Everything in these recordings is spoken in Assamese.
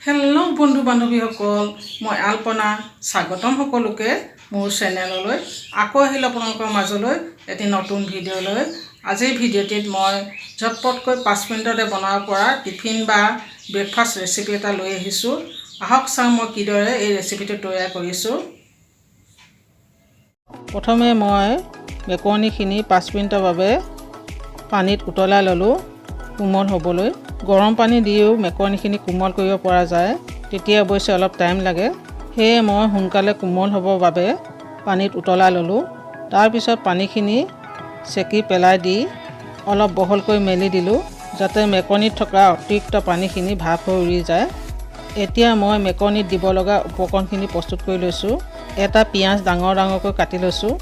হেল্ল' বন্ধু বান্ধৱীসকল, মই আল্পনা স্বাগতম সকলোকে মোৰ চেনেললৈ। আকৌ আহিলোঁ আপোনালোকৰ মাজলৈ এটি নতুন ভিডিঅ' লৈ। আজিৰ ভিডিঅ'টিত মই ঝটপটকৈ 5 মিনিটতে বনাব পৰা টিফিন বা ব্ৰেকফাষ্ট ৰেচিপি এটা লৈ আহিছোঁ। আহক চাওঁ মই কিদৰে এই ৰেচিপিটো তৈয়াৰ কৰিছোঁ। প্ৰথমে মই মেকৰণিখিনি 5 মিনিটৰ বাবে পানীত উতলাই ল'লোঁ কোমল হ'বলৈ। গৰম পানী দিও মেকৰণিখিনি কোমল কৰিব পৰা যায়, তেতিয়া অৱশ্যে অলপ টাইম লাগে। সেয়ে মই সোনকালে কোমল হ'বৰ বাবে পানীত উতলাই ল'লোঁ। তাৰপিছত পানীখিনি চেকি পেলাই দি অলপ বহলকৈ মেলি দিলোঁ, যাতে মেকৰণিত থকা অতিৰিক্ত পানীখিনি ভাপ হৈ উৰি যায়। এতিয়া মই মেকৰণিত দিব লগা উপকৰণখিনি প্ৰস্তুত কৰি লৈছোঁ। এটা পিঁয়াজ ডাঙৰ ডাঙৰকৈ কাটি লৈছোঁ,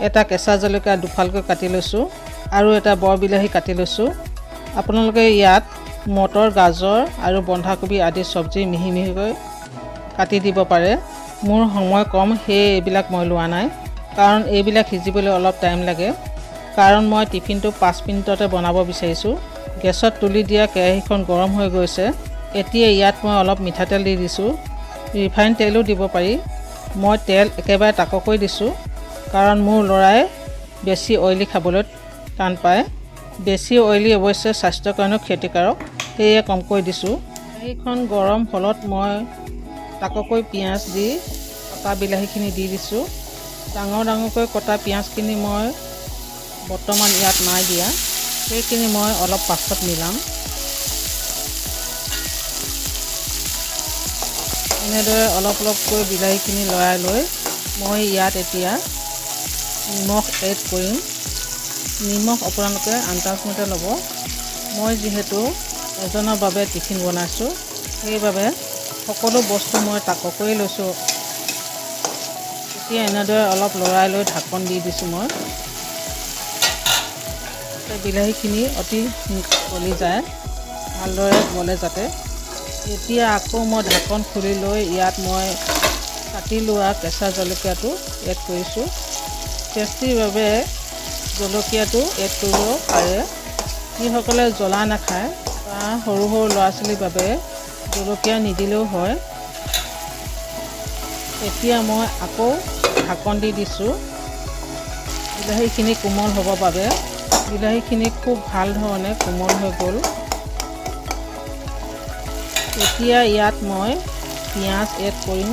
এটা কেঁচা জলকীয়া দুফালকৈ কাটি লৈছোঁ আৰু এটা বৰ বিলাহী কাটি লৈছোঁ। আপোনালোকে ইয়াত মটৰ, গাজৰ আৰু বন্ধাকবি আদি চব্জি মিহি মিহিকৈ কাটি দিব পাৰে। মোৰ সময় কম, সেয়ে এইবিলাক মই লোৱা নাই, কাৰণ এইবিলাক সিজিবলৈ অলপ টাইম লাগে। কাৰণ মই টিফিনটো 5 মিনিটতে বনাব বিচাৰিছোঁ। গেছত তুলি দিয়া কেৰাহীখন গৰম হৈ গৈছে। এতিয়া ইয়াত মই অলপ মিঠাতেল দি দিছোঁ, ৰিফাইন তেলো দিব পাৰি। মই তেল একেবাৰে তাককৈ দিছোঁ, কাৰণ মোৰ ল'ৰাই বেছি অইলি খাবলৈ টান পায়। বেছি অইলি অৱশ্যে স্বাস্থ্যৰ কাৰণেও ক্ষতিকাৰক, সেয়ে কমকৈ দিছোঁ। কেৰাহীখন গৰম হ'লত মই তাককৈ পিঁয়াজ দি কটা বিলাহীখিনি দি দিছোঁ। ডাঙৰ ডাঙৰকৈ কটা পিঁয়াজখিনি মই বৰ্তমান ইয়াত নাই দিয়া, সেইখিনি মই অলপ পাছত মিলাম। এনেদৰে অলপ অলপকৈ বিলাহীখিনি লৰাই লৈ মই ইয়াত এতিয়া নিমখ এড কৰিম। নিমখ আপোনালোকে আন্দাজমতে ল'ব। মই যিহেতু এজনৰ বাবে টিফিন বনাইছোঁ, সেইবাবে সকলো বস্তু মই তাককৈ লৈছোঁ। এতিয়া এনেদৰে অলপ লৰাই লৈ ঢাকন দি দিছোঁ মই। বিলাহীখিনি অতি গলি যায়, ভালদৰে গলে যাতে। এতিয়া আকৌ মই ঢাকন খুলি লৈ ইয়াত মই কাটি লোৱা কেঁচা জলকীয়াটো এড কৰিছোঁ। টেষ্টিৰ বাবে জলকীয়াটো এড কৰিব পাৰে। যিসকলে জ্বলা নাখায় বা সৰু সৰু ল'ৰা ছোৱালীৰ বাবে জলকীয়া নিদিলেও হয়। এতিয়া মই আকৌ ঢাকন দি দিছোঁ বিলাহীখিনি কোমল হ'বৰ বাবে। বিলাহীখিনি খুব ভাল ধৰণে কোমল হৈ গ'ল। এতিয়া ইয়াত মই পিঁয়াজ এড কৰিম,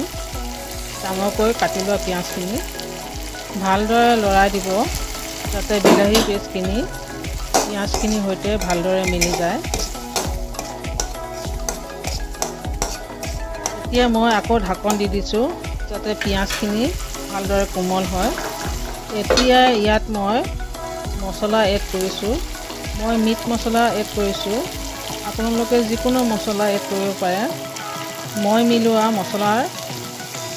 ডাঙৰকৈ কাটি লোৱা পিঁয়াজখিনি। ভালদৰে লৰাই দিব, যাতে বিলাহী পেষ্টখিনি পিঁয়াজখিনিৰ সৈতে ভালদৰে মিলি যায়। এতিয়া মই আকৌ ঢাকন দি দিছোঁ, যাতে পিঁয়াজখিনি ভালদৰে কোমল হয়। এতিয়া ইয়াত মই মছলা এড কৰিছোঁ। মই মিট মছলা এড কৰিছোঁ, আপোনালোকে যিকোনো মছলা এড কৰিব পাৰে। মই মিলোৱা মছলাৰ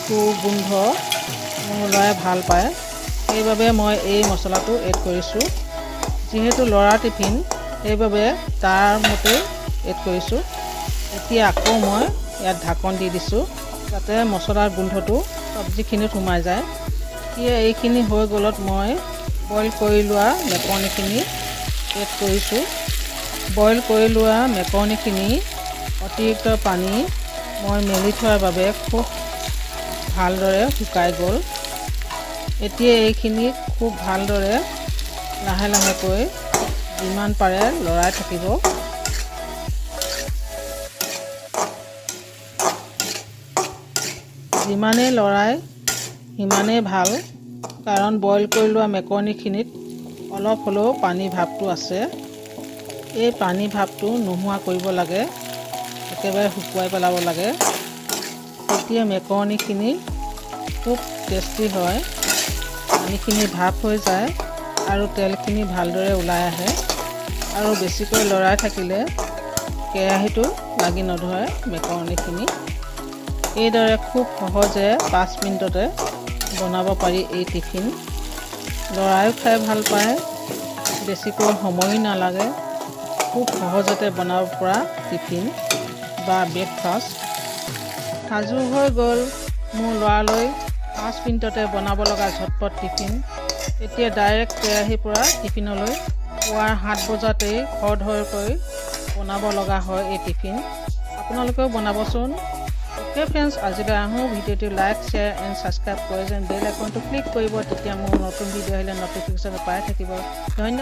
সুগন্ধ মোৰ ল'ৰাই ভাল পায়, সেইবাবে মই এই মছলাটো এড কৰিছোঁ। যিহেতু ল'ৰা টিফিন, সেইবাবে তাৰ মতে এড কৰিছোঁ। এতিয়া আকৌ মই ইয়াত ঢাকন দি দিছোঁ, যাতে মছলাৰ গোন্ধটো চব্জিখিনিত সোমাই যায়। এতিয়া এইখিনি হৈ গ'লত মই বইল কৰি লোৱা মেকৰণিখিনি এড কৰিছোঁ। বইল কৰি লোৱা মেকৰণিখিনি অতিৰিক্ত পানী মই মেলি থোৱাৰ বাবে খুব ভালদৰে শুকাই গ'ল। এতিয়া এইখিনি খুব ভালদৰে লাহে লাহেকৈ যিমান পাৰে লৰাই থাকিব। যিমানেই লৰাই সিমানেই ভাল, কাৰণ বইল কৰি লোৱা মেকৰণিখিনিত অলপ হ'লেও পানী ভাৱটো আছে। এই পানী ভাৱটো নোহোৱা কৰিব লাগে, একেবাৰে শুকুৱাই পেলাব লাগে। তেতিয়া মেকৰণিখিনি খুব টেষ্টি হয়। পানীখিনি ভাপ হৈ যায় আৰু তেলখিনি ভালদৰে ওলাই আহে। আৰু বেছিকৈ লৰাই থাকিলে কেৰাহীটো লাগি নধৰে মেকৰণিখিনি। এইদৰে খুব সহজে 5 মিনিটতে বনাব পাৰি এই টিফিন। ল'ৰাইও খাই ভাল পায়, বেছিকৈ সময়ো নালাগে। খুব সহজতে বনাব পৰা টিফিন বা ব্ৰেকফাষ্ট সাজু হৈ গ'ল মোৰ ল'ৰালৈ 5 মিনিটতে বনাব লগা ঝটপট টিফিন। এতিয়া ডাইৰেক্ট কেৰাহীৰ পৰা টিফিনলৈ পুৱাৰ 7 বজাতেই খৰধৰকৈ বনাব লগা হয় এই টিফিন। আপোনালোকেও বনাবচোন। Okay friends, আজিলৈ আহোঁ ভিডিঅ'টো লাইক শ্বেয়াৰ এণ্ড ছাবস্ক্ৰাইব কৰে যেন বেল আইকনটো ক্লিক কৰিব, তেতিয়া মোৰ নতুন ভিডিঅ' আহিলে ন'টিফিকেশ্যন পাই থাকিব। ধন্যবাদ।